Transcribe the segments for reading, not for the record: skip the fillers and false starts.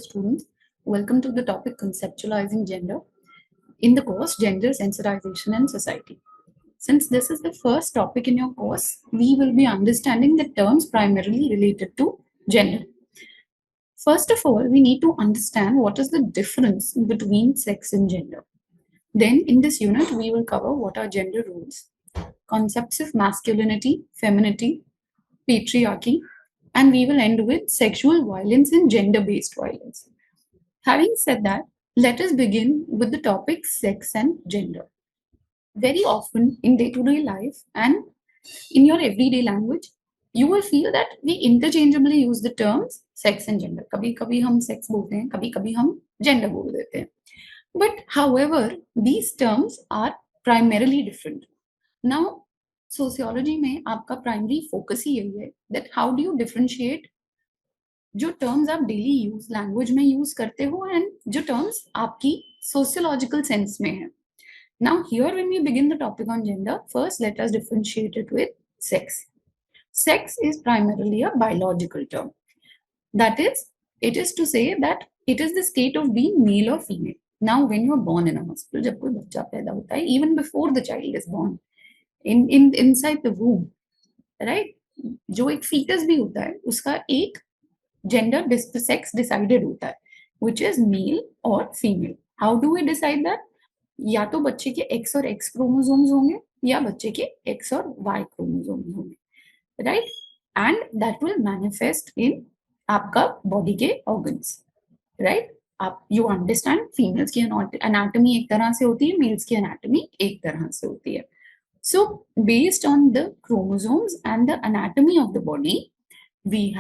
students. Welcome to the topic Conceptualizing Gender in the course Gender, Sensitization and Society. Since this is the first topic in your course, we will be understanding the terms primarily related to gender. First of all, we need to understand what is the difference between sex and gender. Then in this unit, we will cover what are gender roles, concepts of masculinity, femininity, patriarchy, and we will end with sexual violence and gender-based violence. Having said that, let us begin with the topic sex and gender. Very often in day-to-day life and in your everyday language, you will feel that we interchangeably use the terms sex and gender. कभी-कभी हम sex बोलते हैं, कभी-कभी हम gender बोल देते हैं. But however, these terms are primarily different. Now, sociology में आपका primary focus ही यही है that how do you differentiate जो terms आप daily use language में use करते हो and जो terms आपकी sociological sense में है. Now, here when we begin the topic on gender, first let us differentiate it with sex. Sex is primarily a biological term. That is, it is to say that it is the state of being male or female. Now, when you are born in a hospital, जब कोई बच्चा पैदा होता है, even before the child is born, inside the womb, right? जो एक fetus भी होता है, उसका एक gender sex decided होता है, which is male or female. How do we decide that? या तो बच्चे के X और X chromosomes होंगे या बच्चे के X और Y chromosomes होंगे, right? And that will manifest in आपका body के organs, right? आप you understand females की anatomy एक तरह से होती है, males की anatomy एक तरह से होती है. So based on the chromosomes and the anatomy of the body, we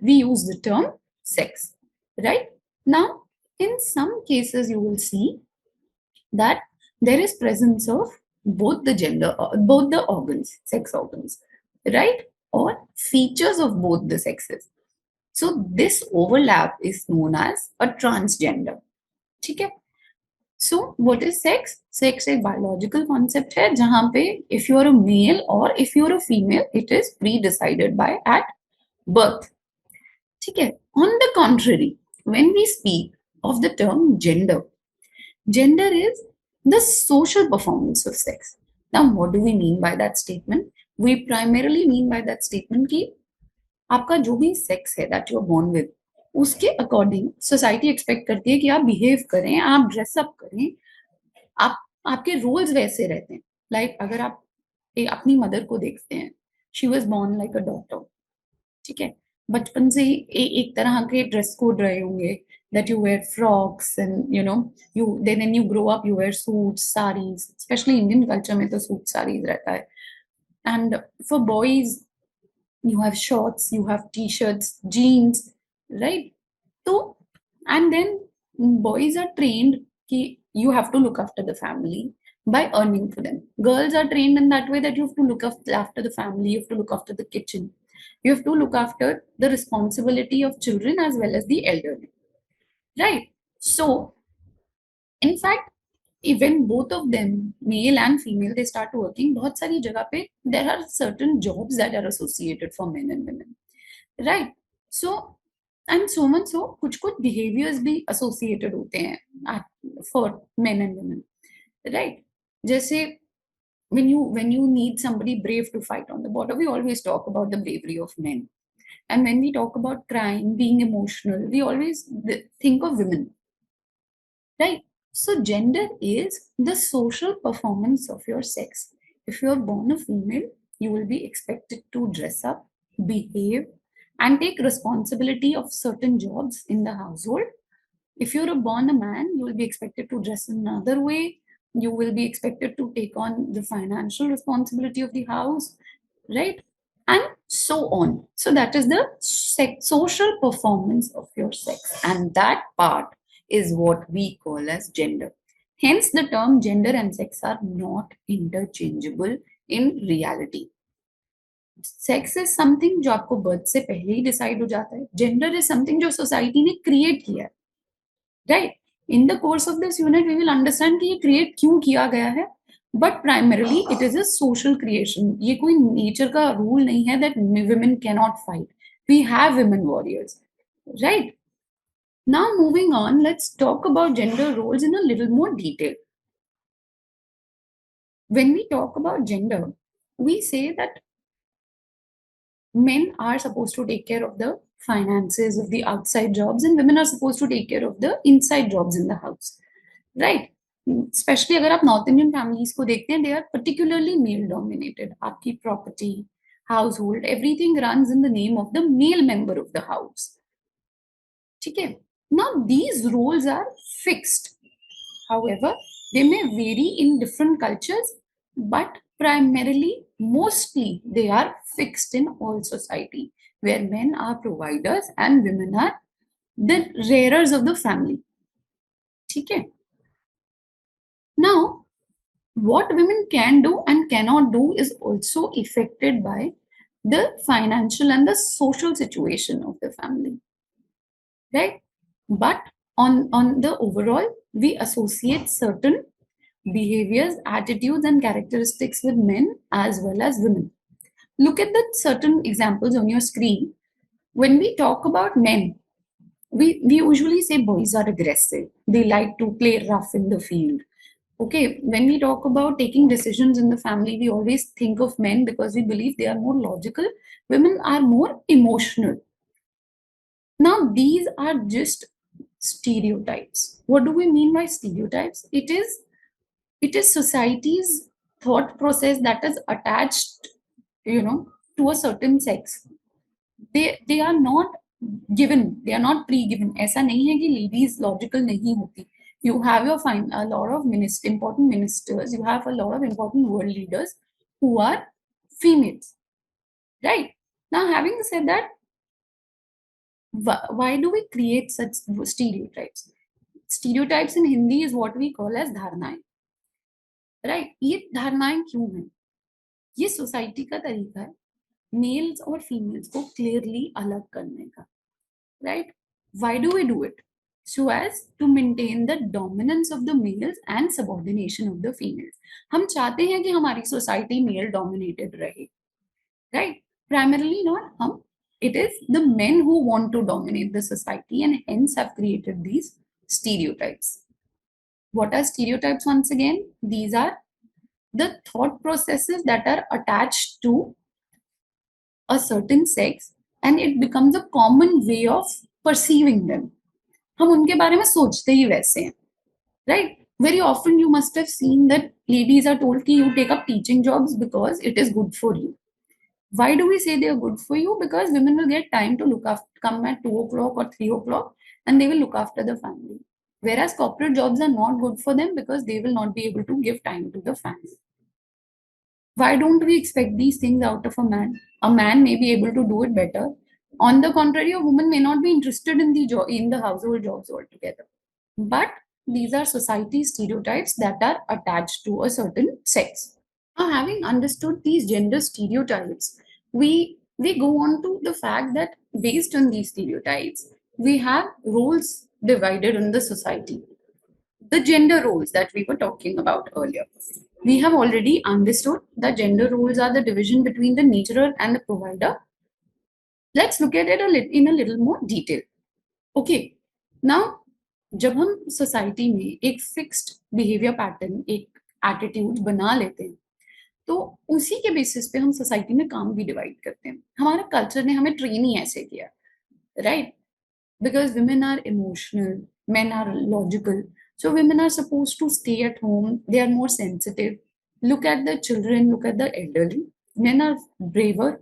use the term sex, right? Now, in some cases, you will see that there is presence of both the organs, sex organs, right? Or features of both the sexes. So this overlap is known as a transgender. Okay? So what is sex? Sex a biological concept है जहाँ पे if you are a male or if you are a female, it is pre-decided by at birth. ठीक है? On the contrary, when we speak of the term gender, gender is the social performance of sex. Now, what do we mean by that statement? We primarily mean by that statement कि आपका जो भी sex है that you are born with, उसके according society expect करती है कि आप बिहेव करें, आप ड्रेसअप करें, आपके रोल्स वैसे रहते हैं. लाइक अगर आप अपनी मदर को देखते हैं, she was born like a daughter, ठीक है, बचपन से ही एक तरह के ड्रेस कोड रहे होंगे that you wear frocks and then you grow up, you wear suits, saris, especially Indian culture में तो suit saris रहता है. And for boys, you have shorts, you have t-shirts, jeans, right? So, and then boys are trained कि you have to look after the family by earning for them. Girls are trained in that way that you have to look after the family, you have to look after the kitchen, you have to look after the responsibility of children as well as the elderly, right? So, in fact, even both of them, male and female, they start working, बहुत सारी जगह पे there are certain jobs that are associated for men and women, right? So, and so on, so कुछ behaviors भी associated होते हैं for men and women, right? जैसे when you need somebody brave to fight on the border, we always talk about the bravery of men. And when we talk about crying, being emotional, we always think of women, right? So gender is the social performance of your sex. If you are born a female, you will be expected to dress up, behave, and take responsibility of certain jobs in the household. If you're born a man, you will be expected to dress another way. You will be expected to take on the financial responsibility of the house, right? And so on. So that is the social performance of your sex. And that part is what we call as gender. Hence, the term gender and sex are not interchangeable in reality. Sex is something जो आपको birth से पहले ही decide हो जाता है. Gender is something जो society ने create किया है. Right? In the course of this unit, we will understand कि ये create क्यों किया गया है. But primarily, it is a social creation. ये कोई nature का rule नहीं है that women cannot fight. We have women warriors, right? Now, moving on, let's talk about gender roles in a little more detail. When we talk about gender, we say that men are supposed to take care of the finances of the outside jobs, and women are supposed to take care of the inside jobs in the house, right? Especially अगर आप north Indian families को देखते हैं, they are particularly male dominated. आपकी property, household, everything runs in the name of the male member of the house. ठीक है? Now these roles are fixed. However, they may vary in different cultures, but primarily, mostly, they are fixed in all society, where men are providers and women are the rearers of the family. Okay? Now, what women can do and cannot do is also affected by the financial and the social situation of the family, right? But on the overall, we associate certain behaviors, attitudes, and characteristics with men as well as women. Look at the certain examples on your screen. When we talk about men, we usually say boys are aggressive. They like to play rough in the field. Okay, when we talk about taking decisions in the family, we always think of men because we believe they are more logical. Women are more emotional. Now, these are just stereotypes. What do we mean by stereotypes? It is society's thought process that is attached, to a certain sex. They are not given, they are not pre-given. ऐसा नहीं है कि ladies logical नहीं होती. You have a lot of important ministers, you have a lot of important world leaders who are females, right? Now, having said that, why do we create such stereotypes? Stereotypes in Hindi is what we call as धारणाएं, right? ये धारणाएं क्यों हैं? ये society का तरीका है mails और फीमेल्स को क्लियरली अलग करने का, right? Why do we do it? So as to maintain the dominance of the males and subordination of the females. हम चाहते हैं कि हमारी सोसाइटी मेल डोमिनेटेड रहे, राइट? प्राइमरली नॉट हम, it is the men who want to dominate the society and hence have created these stereotypes. What are stereotypes? Once again, these are the thought processes that are attached to a certain sex and it becomes a common way of perceiving them. हम उनके बारे में सोचते ही वैसे हैं, right? Very often you must have seen that ladies are told कि you take up teaching jobs because it is good for you. Why do we say they are good for you? Because women will get time to look after, come at 2 o'clock or 3 o'clock and they will look after the family. Whereas corporate jobs are not good for them because they will not be able to give time to the family. Why don't we expect these things out of a man? A man may be able to do it better. On the contrary, a woman may not be interested in the household jobs altogether. But these are society stereotypes that are attached to a certain sex. Now, having understood these gender stereotypes, we go on to the fact that based on these stereotypes, we have roles divided in the society. The gender roles that we were talking about earlier. We have already understood that gender roles are the division between the nurturer and the provider. Let's look at it in a little more detail. Okay, now जब हम society में एक fixed behaviour pattern, एक attitude बना लेते हैं, तो उसी के बेसिस पे हम सोसाइटी में काम भी डिवाइड करते हैं. हमारा कल्चर ने हमें ट्रेन ही ऐसे किया, right? Because women are emotional, men are logical. So women are supposed to stay at home. They are more sensitive. Look at the children, look at the elderly. Men are braver.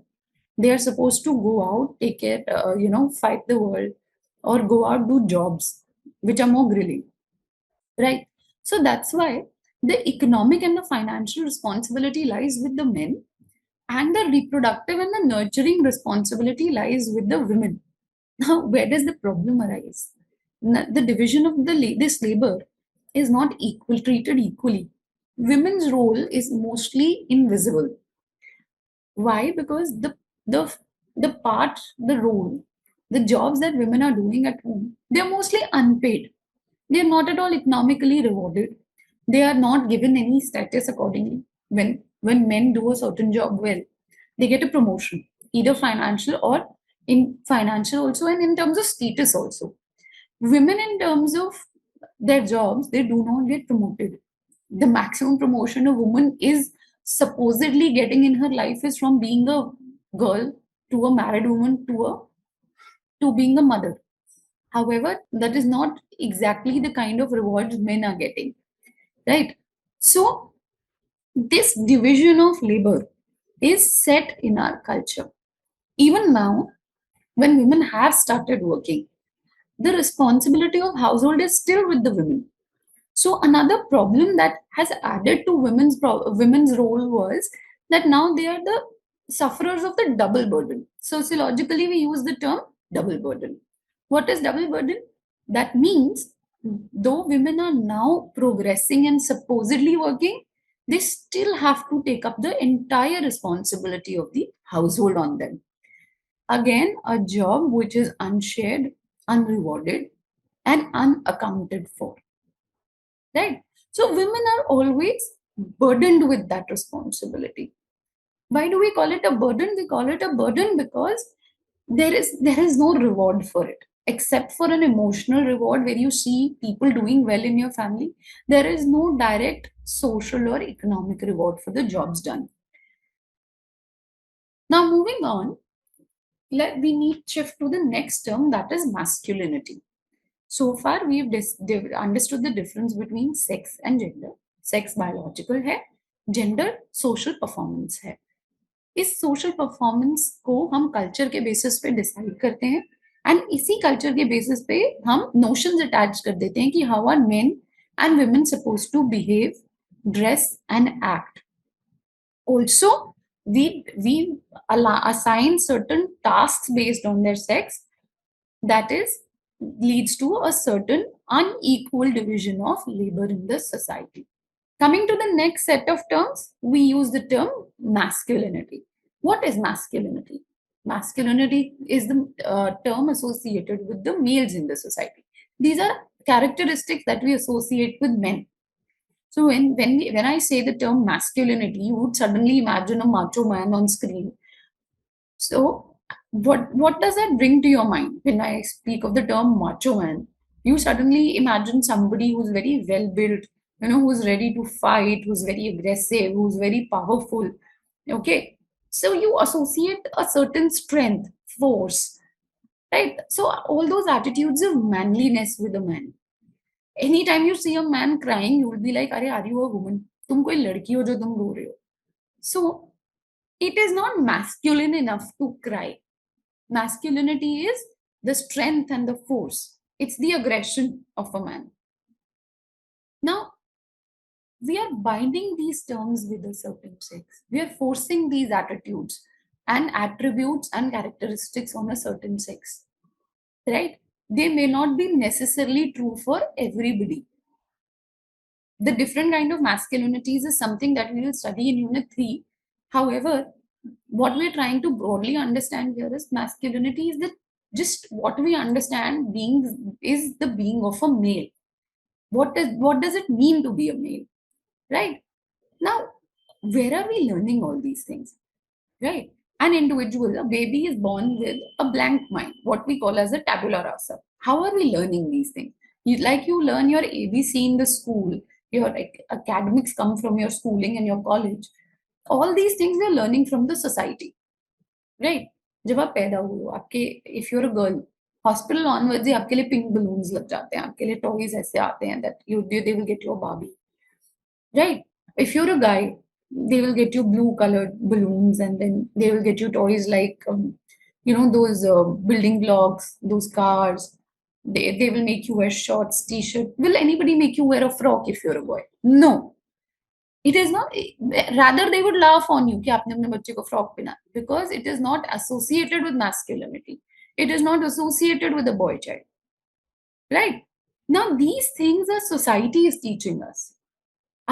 They are supposed to go out, take care, fight the world, or go out, do jobs, which are more grilling, right? So that's why the economic and the financial responsibility lies with the men, and the reproductive and the nurturing responsibility lies with the women. Now, where does the problem arise? The division of this labor is not treated equally. Women's role is mostly invisible. Why? Because the role, the jobs that women are doing at home, they are mostly unpaid. They are not at all economically rewarded. They are not given any status accordingly. When men do a certain job well, they get a promotion, either financial or in financial also, and in terms of status also. Women, in terms of their jobs, they do not get promoted. The maximum promotion a woman is supposedly getting in her life is from being a girl to a married woman to being a mother. However, that is not exactly the kind of rewards men are getting, right? So this division of labor is set in our culture. Even now, when women have started working, the responsibility of household is still with the women. So another problem that has added to women's role was that now they are the sufferers of the double burden. Sociologically, we use the term double burden. What is double burden? That means though women are now progressing and supposedly working, they still have to take up the entire responsibility of the household on them. Again, a job which is unshared, unrewarded, and unaccounted for. Right? So women are always burdened with that responsibility. Why do we call it a burden? We call it a burden because there is no reward for it except for an emotional reward where you see people doing well in your family. There is no direct social or economic reward for the jobs done. Now moving on, we need shift to the next term, that is masculinity. So far, we've understood the difference between sex and gender. Sex biological है, gender social performance है. इस social performance को हम culture के basis पे decide करते हैं and इसी culture के basis पे हम notions attach कर देते हैं कि how are men and women supposed to behave, dress and act. Also, we assign certain tasks based on their sex, that is leads to a certain unequal division of labor in the society. Coming to the next set of terms, we use the term masculinity. What is masculinity? Masculinity is the term associated with the males in the society. These are characteristics that we associate with men. So when I say the term masculinity, you would suddenly imagine a macho man on screen. So, what does that bring to your mind when I speak of the term macho man? You suddenly imagine somebody who's very well built, who's ready to fight, who's very aggressive, who's very powerful. Okay, so you associate a certain strength, force, right? So all those attitudes of manliness with a man. Anytime you see a man crying, you will be like, "Are you a woman? तुम कोई लड़की हो जो तुम रो रहे हो?" So it is not masculine enough to cry. Masculinity is the strength and the force. It's the aggression of a man. Now, we are binding these terms with a certain sex. We are forcing these attitudes and attributes and characteristics on a certain sex. Right? They may not be necessarily true for everybody. The different kind of masculinities is something that we will study in Unit 3. However, what we're trying to broadly understand here is masculinity is the just what we understand being is the being of a male. What does it mean to be a male? Right? Now, where are we learning all these things? Right? An individual, a baby is born with a blank mind, what we call as a tabula rasa. How are we learning these things? You learn your ABC in the school, your academics come from your schooling and your college. All these things we are learning from the society. Right जब आप पैदा हुए हो आपके if you're a girl hospital onwards ही आपके लिए pink balloons लग जाते हैं आपके लिए टॉयज ऐसे आते हैं that you they will get your बाबी right if you're a guy they will get you blue colored balloons and then they will get you toys like those building blocks those cars they will make you wear shorts t-shirt will anybody make you wear a frock if you're a boy no it is not rather they would laugh on you कि आपने अपने बच्चे को frock पहना because it is not associated with masculinity it is not associated with a boy child right now these things our society is teaching us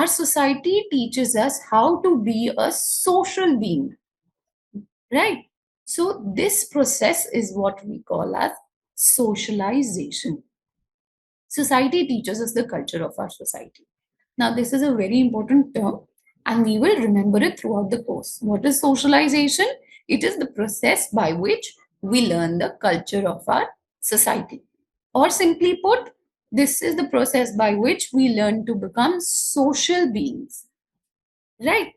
our society teaches us how to be a social being right so this process is what we call as socialization society teaches us the culture of our society. Now, this is a very important term, and we will remember it throughout the course. What is socialization? It is the process by which we learn the culture of our society. Or simply put, this is the process by which we learn to become social beings. Right?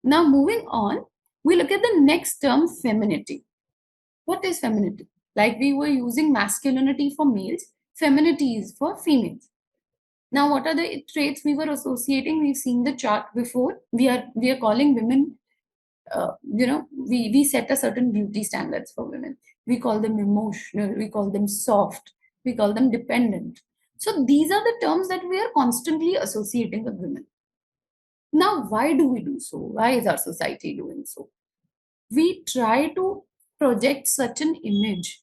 Now, moving on, we look at the next term, femininity. What is femininity? Like we were using masculinity for males, femininity is for females. Now, what are the traits we were associating? We've seen the chart before. We are calling women. We set a certain beauty standards for women. We call them emotional. We call them soft. We call them dependent. So these are the terms that we are constantly associating with women. Now, why do we do so? Why is our society doing so? We try to project such an image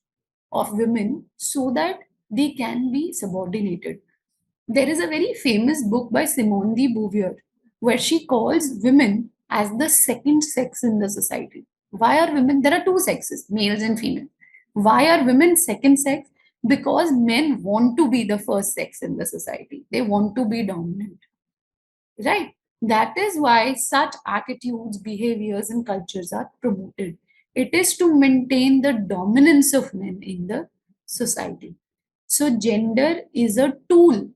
of women so that they can be subordinated. There is a very famous book by Simone de Beauvoir where she calls women as the second sex in the society. Why are women? There are two sexes, males and females. Why are women second sex? Because men want to be the first sex in the society. They want to be dominant. Right? That is why such attitudes, behaviors, and cultures are promoted. It is to maintain the dominance of men in the society. So, gender is a tool,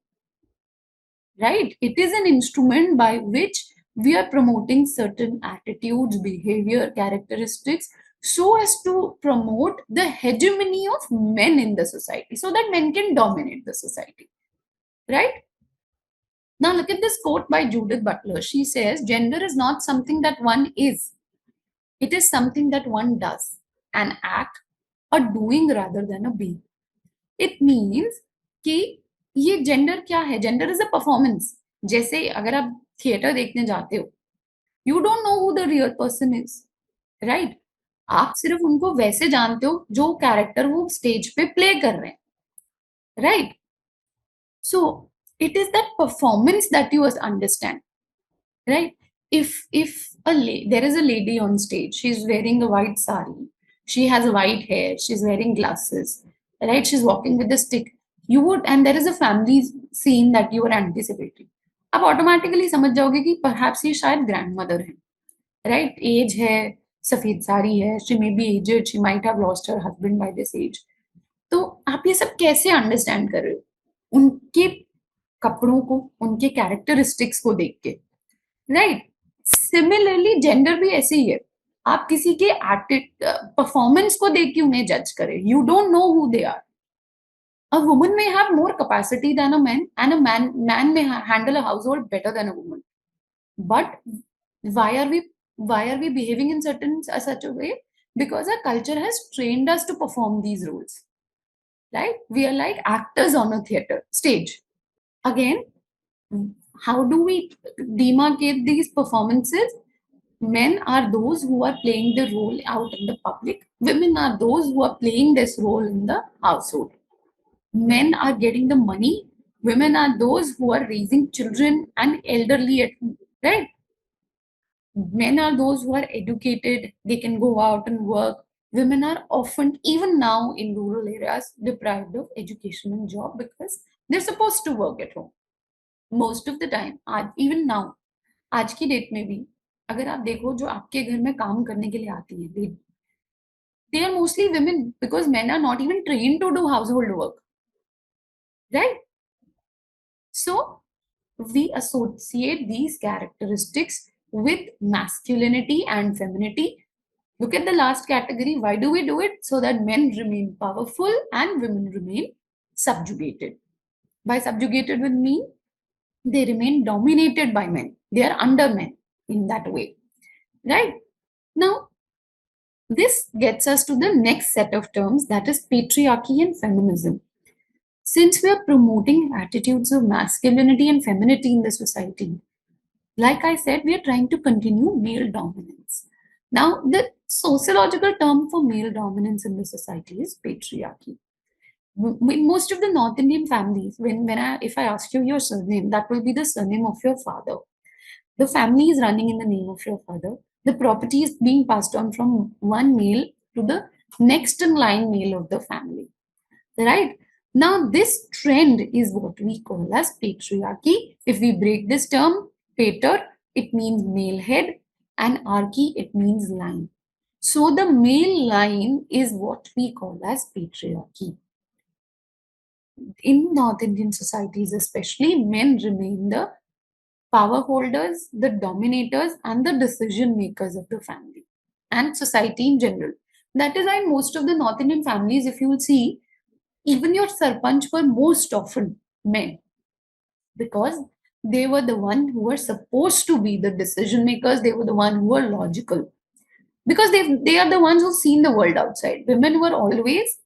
right? It is an instrument by which we are promoting certain attitudes, behavior, characteristics so as to promote the hegemony of men in the society so that men can dominate the society, right? Now, look at this quote by Judith Butler. She says, gender is not something that one is, it is something that one does, an act, a doing rather than a being. It means कि ये gender क्या है? Gender is a performance. जैसे अगर आप theatre देखने जाते हो, you don't know who the real person is, right? आप सिर्फ उनको वैसे जानते हो जो कैरेक्टर वो स्टेज पे प्ले कर रहे हैं, right? So it is that performance that you understand, right? If there is a lady on stage, she's wearing a white sari, she has white hair, she's wearing glasses, right? She's walking with a stick. You would, and there is a family scene that you are anticipating, आप automatically समझ जाओगे कि perhaps ये शायद grandmother है, right? As है, सफेद साड़ी है, she may be aged, she might have lost her husband by this age. तो आप ये सब कैसे अंडरस्टैंड कर रहे हो? उनके कपड़ों को, उनके कैरेक्टरिस्टिक्स को देख के, राइट? सिमिलरली जेंडर भी ऐसे ही है. आप किसी के परफॉर्मेंस को देख के उन्हें जज करें. You don't know who they are. A woman may have more capacity than a man, and a man may handle a household better than a woman. But why are we behaving in such a way? Because our culture has trained us to perform these roles. Right? We are like actors on a theater stage. Again, how do we demarcate these performances? Men are those who are playing the role out in the public. Women are those who are playing this role in the household. Men are getting the money. Women are those who are raising children and elderly at home, right? Men are those who are educated. They can go out and work. Women are often, even now in rural areas, deprived of education and job because they're supposed to work at home. Most of the time, even now, आज की date में भी अगर आप देखो जो आपके घर में काम करने के लिए आती है, they are mostly women because men are not even trained to do household work, right? So we associate these characteristics with masculinity and femininity. Look at the last category. Why do we do it? So that men remain powerful and women remain subjugated. By subjugated, we mean they remain dominated by men. They are under men in that way, right? Now, this gets us to the next set of terms, that is patriarchy and feminism. Since we are promoting attitudes of masculinity and femininity in the society, like I said, we are trying to continue male dominance. Now, the sociological term for male dominance in the society is patriarchy. In most of the North Indian families, if I ask you your surname, that will be the surname of your father. The family is running in the name of your father. The property is being passed on from one male to the next in line male of the family. Right? Now, this trend is what we call as patriarchy. If we break this term, pater, it means male head, and archy, it means line. So, the male line is what we call as patriarchy. In North Indian societies, especially, men remain the power holders, the dominators, and the decision makers of the family and society in general. That is why most of the North Indian families, if you will see, even your sarpanch were most often men, because they were the one who were supposed to be the decision makers. They were the one who were logical, because they are the ones who've seen the world outside. Women were always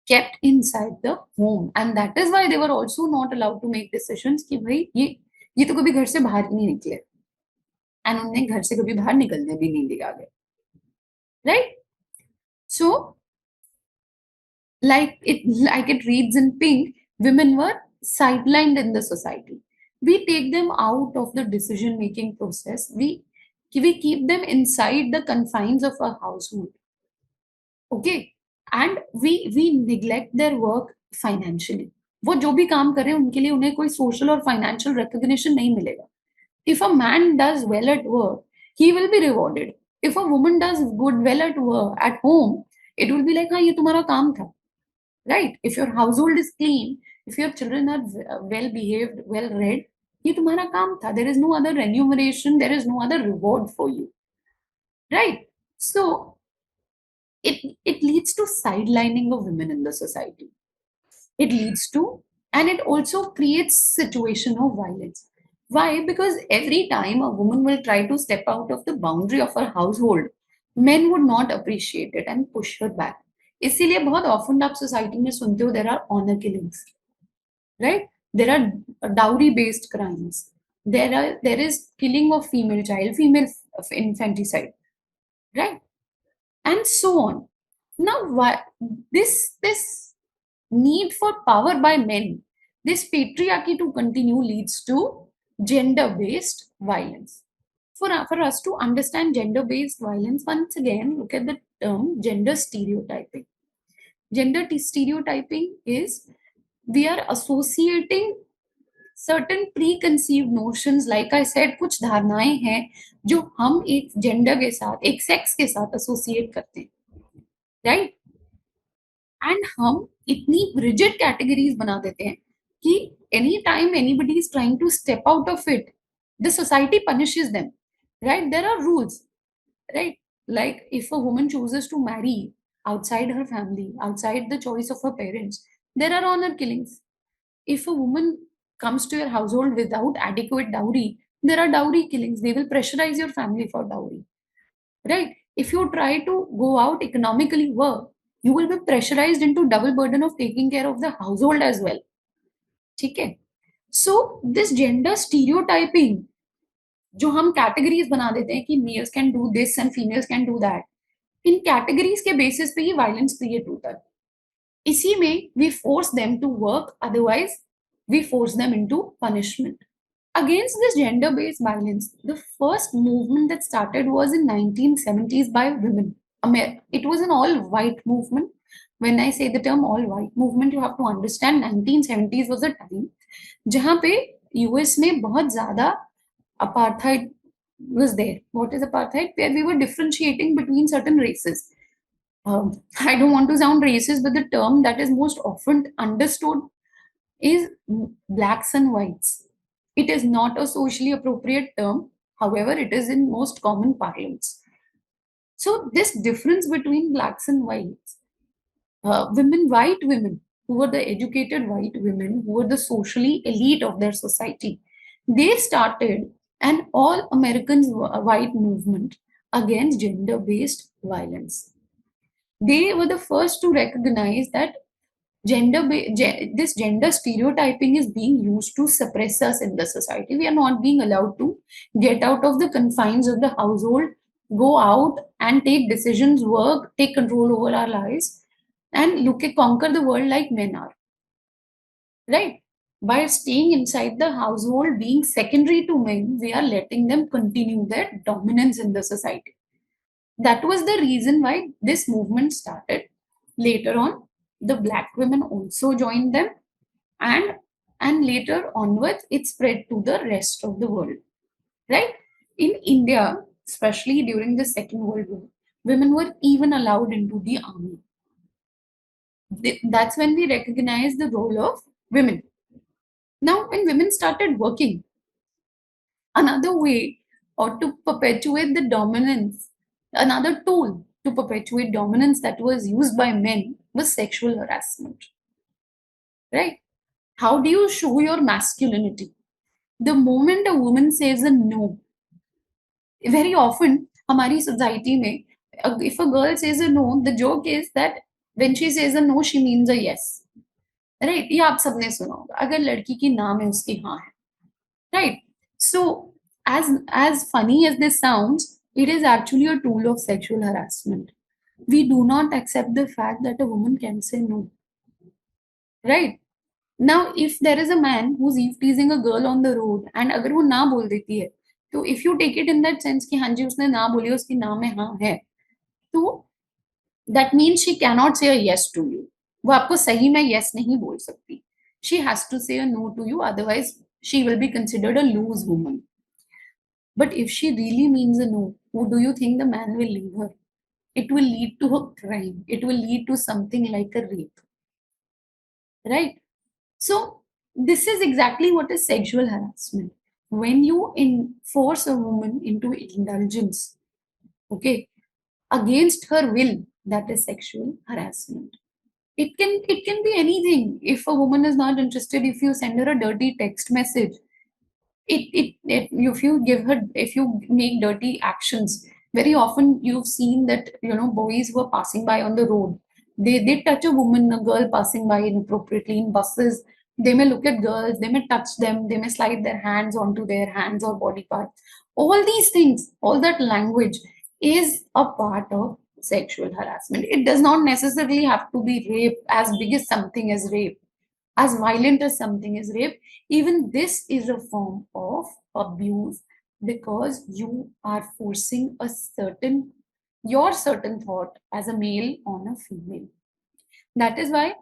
kept inside the home, and that is why they were also not allowed to make decisions कि भाई ये तो कभी घर से बाहर ही नहीं निकले, एंड उन्हें घर से कभी बाहर निकलने भी नहीं दिया गया, right. So like it reads in pink, women were sidelined in the society. We take them out of the decision making process. We keep them inside the confines of our household. Okay. And we neglect their work financially. वो जो भी काम कर रहे हैं उनके लिए उन्हें कोई सोशल और फाइनेंशियल रिकॉग्निशन नहीं मिलेगा. If a man does well at work, he will be rewarded. If a woman does well at work at home, it will be like, हाँ ये तुम्हारा काम था, right? If your household is clean, if your children are well behaved, well read, ये तुम्हारा काम था. There is no other remuneration, there is no other reward for you, right? So it leads to sidelining of women in the society. It leads to, and it also creates situation of violence. Why? Because every time a woman will try to step out of the boundary of her household, men would not appreciate it and push her back. इसीलिए बहुत often आप society में सुनते हो there are honor killings, right? There are dowry based crimes. There is killing of female child, female infanticide, right? And so on. Now, why this need for power by men, this patriarchy to continue leads to gender-based violence. For us to understand gender-based violence, once again, look at the term gender stereotyping. Stereotyping is we are associating certain preconceived notions, like I said, कुछ धारणाएं हैं जो हम एक gender के साथ, एक sex के साथ एसोसिएट करते हैं, राइट. एंड हम इतनी रिजिड कैटेगरीज बना देते हैं कि any time anybody is trying to step out of it, the society punishes them, right. There are rules, right. Like if a woman chooses to marry outside her family, outside the choice of her parents, there are honor killings. If a woman comes to your household without adequate dowry, there are dowry killings. They will pressurize your family for dowry, right? If you try to go out economically work, you will be pressurized into double burden of taking care of the household as well. ठीक है. So this gender stereotyping जो हम categories बना देते हैं कि males can do this and females can do that, in categories के basis पे ये वायलेंस क्रिएट होता है. इसी में we force them to work, otherwise we force them into punishment. Against this gender-based violence, the first movement that started was in 1970s by women. It was an all-white movement. When I say the term all-white movement, you have to understand 1970s was a time जहाँ पे US में बहुत ज़्यादा apartheid was there. What is apartheid? Where we were differentiating between certain races. I don't want to sound racist, but the term that is most often understood is blacks and whites. It is not a socially appropriate term, however, it is in most common parlance. So, this difference between blacks and whites, white women, who were the educated white women, who were the socially elite of their society, they started an all Americans white movement against gender based violence. They were the first to recognize that this gender stereotyping is being used to suppress us in the society. We are not being allowed to get out of the confines of the household, go out and take decisions, work, take control over our lives, and conquer the world like men are, right? By staying inside the household, being secondary to men, we are letting them continue their dominance in the society. That was the reason why this movement started. Later on, the black women also joined them, and later onwards it spread to the rest of the world, right? In India, especially during the Second World War, women were even allowed into the army. That's when we recognize the role of women. Now, when women started working, another way or to perpetuate the dominance, another tool to perpetuate dominance that was used by men was sexual harassment. Right? How do you show your masculinity? The moment a woman says a no, very often हमारी society में, if a girl says a no, the joke is that when she says a no, she means a yes. Right? ये आप सबने सुना होगा. अगर लड़की की नाम है उसकी हाँ है. Right? So as funny as this sounds, it is actually a tool of sexual harassment. We do not accept the fact that a woman can say no. Right? Now, if there is a man who's eve teasing a girl on the road and अगर वो ना बोल देती है, तो if you take it in that sense कि हाँ जी उसने ना बोली, उसकी नाम में हाँ है, तो that means she cannot say a yes to you. वो आपको सही में yes नहीं बोल सकती. She has to say a no to you, otherwise she will be considered a loose woman. But if she really means a no, who do you think the man will leave her? It will lead to a crime. It will lead to something like a rape. Right? So, this is exactly what is sexual harassment. When you force a woman into indulgence, okay, against her will, that is sexual harassment. It can be anything. If a woman is not interested, if you send her a dirty text message, if you give her, if you make dirty actions, very often you've seen that boys who are passing by on the road, they touch a woman, a girl passing by inappropriately in buses. They may look at girls, they may touch them, they may slide their hands onto their hands or body parts. All these things, all that language is a part of sexual harassment. It does not necessarily have to be rape, as big as something as rape, as violent as something is rape. Even this is a form of abuse, because you are forcing your certain thought as a male on a female. That is why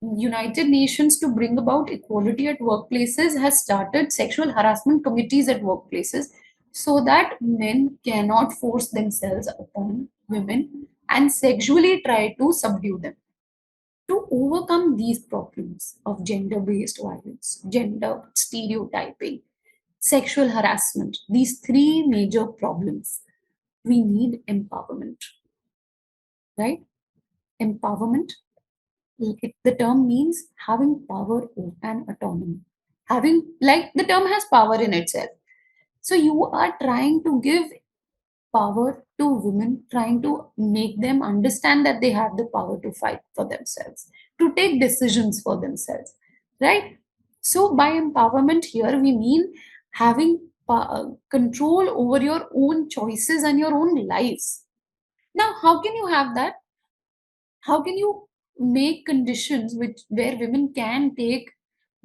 United Nations, to bring about equality at workplaces, has started sexual harassment committees at workplaces, so that men cannot force themselves upon women and sexually try to subdue them. To overcome these problems of gender based violence, gender stereotyping, sexual harassment, these three major problems, we need empowerment. Right? Empowerment, the term means having power and autonomy. Having, like, the term has power in itself. So you are trying to give power to women, trying to make them understand that they have the power to fight for themselves, to take decisions for themselves, right? So, by empowerment, here we mean having control over your own choices and your own lives. Now, how can you have that? How can you make conditions where women can take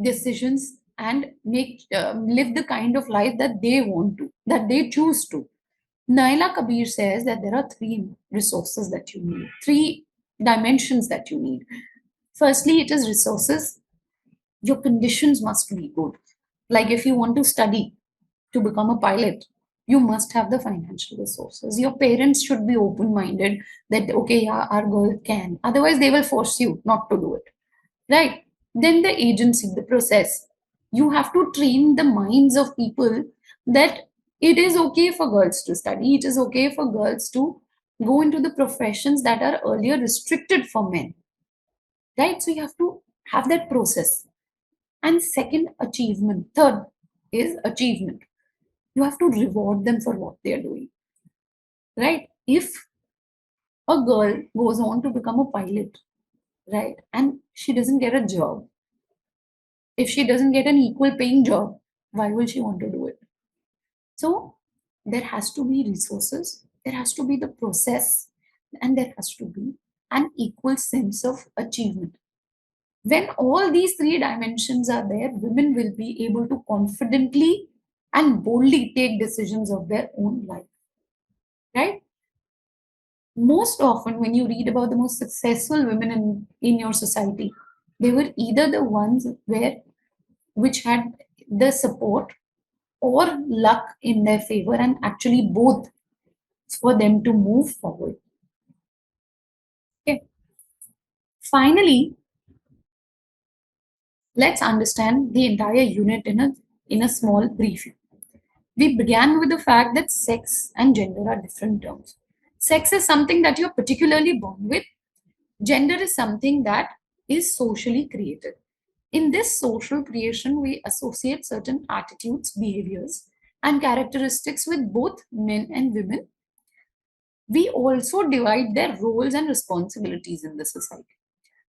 decisions and live the kind of life that they want to, that they choose to? Naila Kabir says that there are three resources that you need, three dimensions that you need. Firstly, it is resources. Your conditions must be good. Like if you want to study to become a pilot, you must have the financial resources. Your parents should be open minded that, okay, yeah, our girl can. Otherwise, they will force you not to do it. Right? Then the agency, the process. You have to train the minds of people that it is okay for girls to study, it is okay for girls to go into the professions that are earlier restricted for men. Right? So you have to have that process. And second, achievement. Third is achievement. You have to reward them for what they are doing. Right? If a girl goes on to become a pilot, right, and she doesn't get a job, if she doesn't get an equal paying job, why will she want to do it? So there has to be resources, there has to be the process, and there has to be an equal sense of achievement. When all these three dimensions are there, women will be able to confidently and boldly take decisions of their own life. Right? Most often, when you read about the most successful women in your society, they were either the ones which had the support or luck in their favor, and actually both, for them to move forward. Okay. Finally, let's understand the entire unit in a small brief. We began with the fact that sex and gender are different terms. Sex is something that you're particularly born with. Gender is something that is socially created. In this social creation, we associate certain attitudes, behaviors, and characteristics with both men and women. We also divide their roles and responsibilities in the society.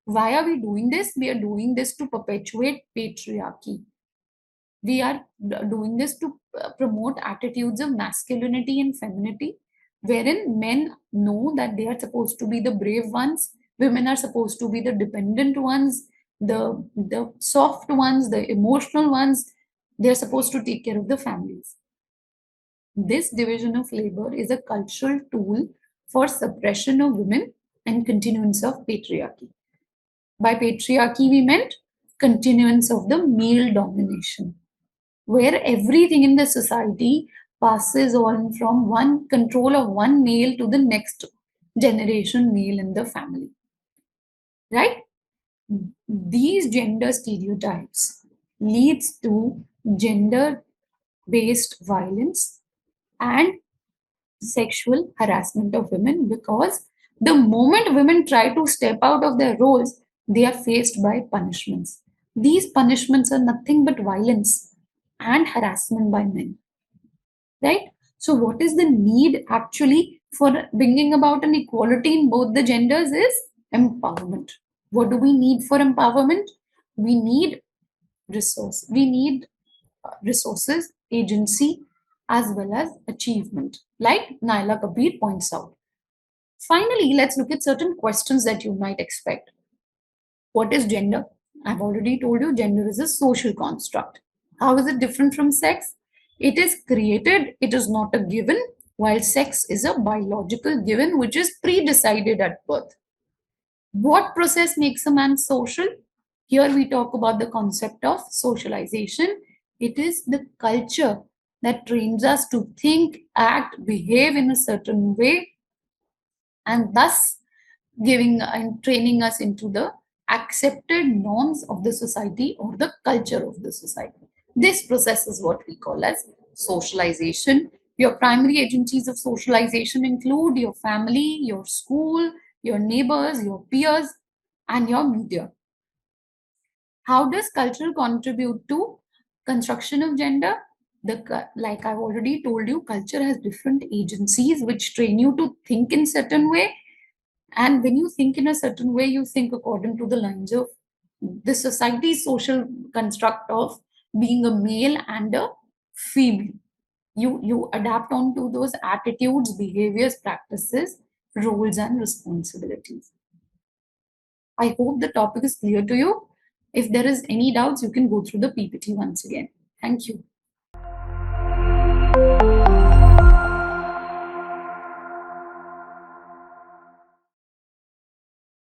Why are we doing this? We are doing this to perpetuate patriarchy. We are doing this to promote attitudes of masculinity and femininity, wherein men know that they are supposed to be the brave ones, women are supposed to be the dependent ones, the soft ones, the emotional ones. They are supposed to take care of the families. This division of labor is a cultural tool for suppression of women and continuance of patriarchy. By patriarchy, we meant continuance of the male domination, where everything in the society passes on from one control of one male to the next generation male in the family. Right? These gender stereotypes leads to gender based violence and sexual harassment of women, because the moment women try to step out of their roles, they are faced by punishments. These punishments are nothing but violence and harassment by men, right? So, what is the need actually for bringing about an equality in both the genders is empowerment. What do we need for empowerment? We need we need resources, agency, as well as achievement, like Naila Kabir points out. Finally, let's look at certain questions that you might expect. What is gender? I've already told you gender is a social construct. How is it different from sex? It is created, it is not a given, while sex is a biological given which is pre-decided at birth. What process makes a man social? Here we talk about the concept of socialization. It is the culture that trains us to think, act, behave in a certain way, and thus giving and training us into the accepted norms of the society or the culture of the society. This process is what we call as socialization. Your primary agencies of socialization include your family, your school, your neighbors, your peers, and your media. How does culture contribute to construction of gender? Like I've already told you, culture has different agencies which train you to think in certain way, and when you think in a certain way, you think according to the lines of the society's social construct of being a male and a female. You adapt onto those attitudes, behaviors, practices, roles, and responsibilities. I hope the topic is clear to you. If there is any doubts, you can go through the PPT once again. Thank you.